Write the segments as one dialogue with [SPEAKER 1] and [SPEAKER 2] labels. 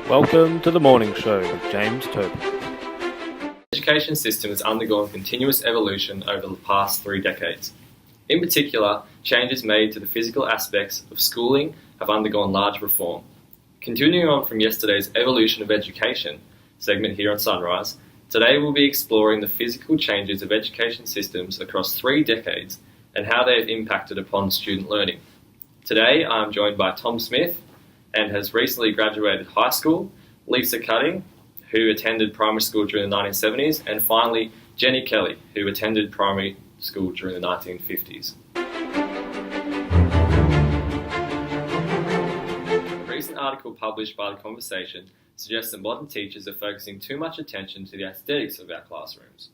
[SPEAKER 1] Welcome to the morning show with James Tobin.
[SPEAKER 2] The education system has undergone continuous evolution over the past 3 decades. In particular, changes made to the physical aspects of schooling have undergone large reform. Continuing on from yesterday's Evolution of Education segment here on Sunrise, today we'll be exploring the physical changes of education systems across 3 decades and how they have impacted upon student learning. Today I'm joined by Tom Smith, and has recently graduated high school, Lisa Cutting, who attended primary school during the 1970s, and finally Jenny Kelly, who attended primary school during the 1950s. A recent article published by The Conversation suggests that modern teachers are focusing too much attention to the aesthetics of our classrooms.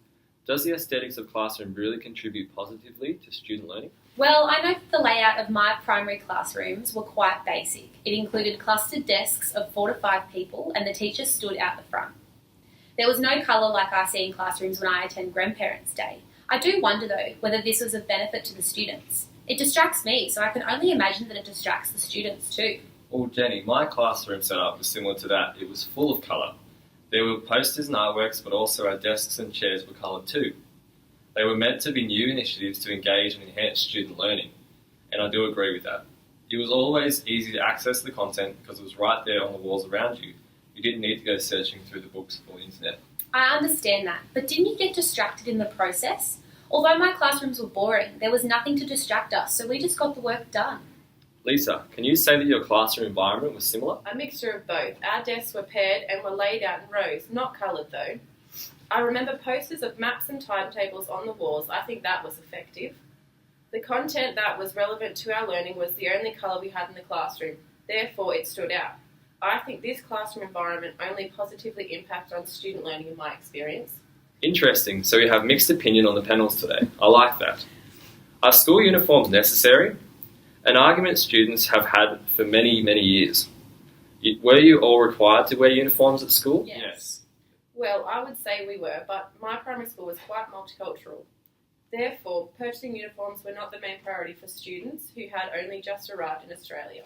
[SPEAKER 2] Does the aesthetics of classroom really contribute positively to student learning?
[SPEAKER 3] Well, I know that the layout of my primary classrooms were quite basic. It included clustered desks of 4 to 5 people and the teachers stood out the front. There was no colour like I see in classrooms when I attend Grandparents' Day. I do wonder though whether this was of benefit to the students. It distracts me, so I can only imagine that it distracts the students too.
[SPEAKER 2] Well, Jenny, my classroom setup was similar to that. It was full of colour. There were posters and artworks, but also our desks and chairs were coloured too. They were meant to be new initiatives to engage and enhance student learning, and I do agree with that. It was always easy to access the content because it was right there on the walls around you. You didn't need to go searching through the books or the internet.
[SPEAKER 3] I understand that, but didn't you get distracted in the process? Although my classrooms were boring, there was nothing to distract us, so we just got the work done.
[SPEAKER 2] Lisa, can you say that your classroom environment was similar?
[SPEAKER 4] A mixture of both. Our desks were paired and were laid out in rows, not coloured though. I remember posters of maps and timetables on the walls. I think that was effective. The content that was relevant to our learning was the only colour we had in the classroom, therefore it stood out. I think this classroom environment only positively impacted on student learning in my experience.
[SPEAKER 2] Interesting, so we have mixed opinion on the panels today. I like that. Are school uniforms necessary? An argument students have had for many, many years. Were you all required to wear uniforms at school?
[SPEAKER 4] Yes. Well, I would say we were, but my primary school was quite multicultural. Therefore, purchasing uniforms were not the main priority for students who had only just arrived in Australia.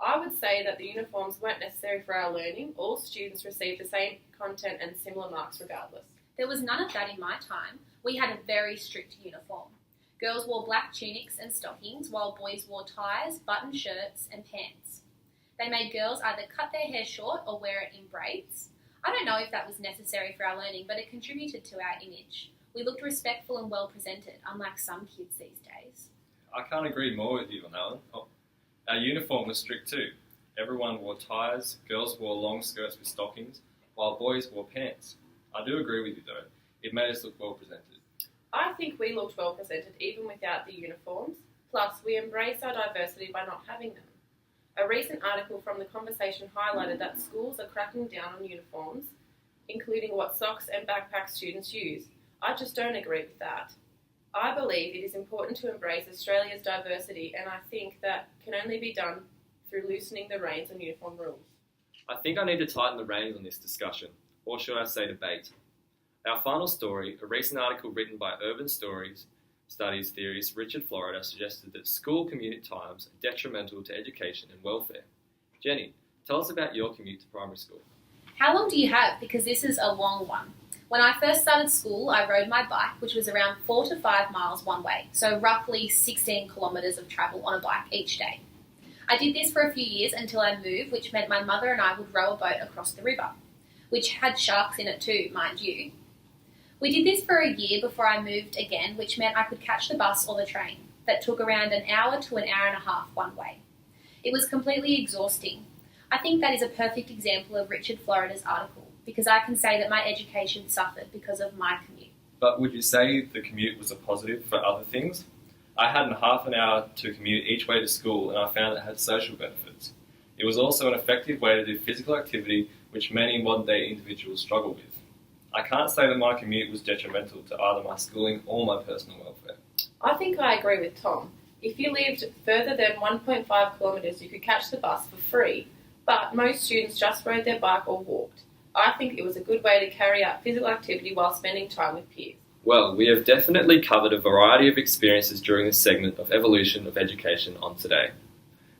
[SPEAKER 4] I would say that the uniforms weren't necessary for our learning. All students received the same content and similar marks regardless.
[SPEAKER 3] There was none of that in my time. We had a very strict uniform. Girls wore black tunics and stockings, while boys wore ties, button shirts and pants. They made girls either cut their hair short or wear it in braids. I don't know if that was necessary for our learning, but it contributed to our image. We looked respectful and well presented, unlike some kids these days.
[SPEAKER 2] I can't agree more with you on that one. Our uniform was strict too. Everyone wore ties, girls wore long skirts with stockings, while boys wore pants. I do agree with you though. It made us look well presented.
[SPEAKER 4] I think we looked well presented even without the uniforms. Plus, we embraced our diversity by not having them. A recent article from The Conversation highlighted that schools are cracking down on uniforms, including what socks and backpack students use. I just don't agree with that. I believe it is important to embrace Australia's diversity, and I think that can only be done through loosening the reins on uniform rules.
[SPEAKER 2] I think I need to tighten the reins on this discussion, or should I say debate. Our final story, a recent article written by Urban Studies theorist Richard Florida, suggested that school commute times are detrimental to education and welfare. Jenny, tell us about your commute to primary school.
[SPEAKER 3] How long do you have? Because this is a long one. When I first started school, I rode my bike, which was around 4 to 5 miles one way, so roughly 16 kilometres of travel on a bike each day. I did this for a few years until I moved, which meant my mother and I would row a boat across the river, which had sharks in it too, mind you. We did this for a year before I moved again, which meant I could catch the bus or the train. That took around an hour to an hour and a half one way. It was completely exhausting. I think that is a perfect example of Richard Florida's article, because I can say that my education suffered because of my commute.
[SPEAKER 2] But would you say the commute was a positive for other things? I had half an hour to commute each way to school, and I found it had social benefits. It was also an effective way to do physical activity, which many modern-day individuals struggle with. I can't say that my commute was detrimental to either my schooling or my personal welfare.
[SPEAKER 4] I think I agree with Tom. If you lived further than 1.5 kilometres, you could catch the bus for free, but most students just rode their bike or walked. I think it was a good way to carry out physical activity while spending time with peers.
[SPEAKER 2] Well, we have definitely covered a variety of experiences during this segment of Evolution of Education on today.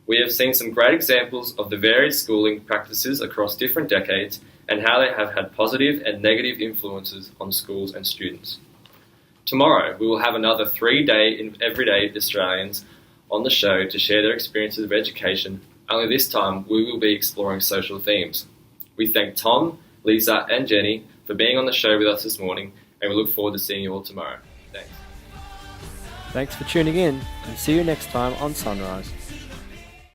[SPEAKER 2] We have seen some great examples of the varied schooling practices across different decades and how they have had positive and negative influences on schools and students. Tomorrow, we will have another 3-day Everyday Australians on the show to share their experiences of education, only this time we will be exploring social themes. We thank Tom, Lisa and Jenny for being on the show with us this morning, and we look forward to seeing you all tomorrow. Thanks.
[SPEAKER 1] Thanks for tuning in, and see you next time on Sunrise.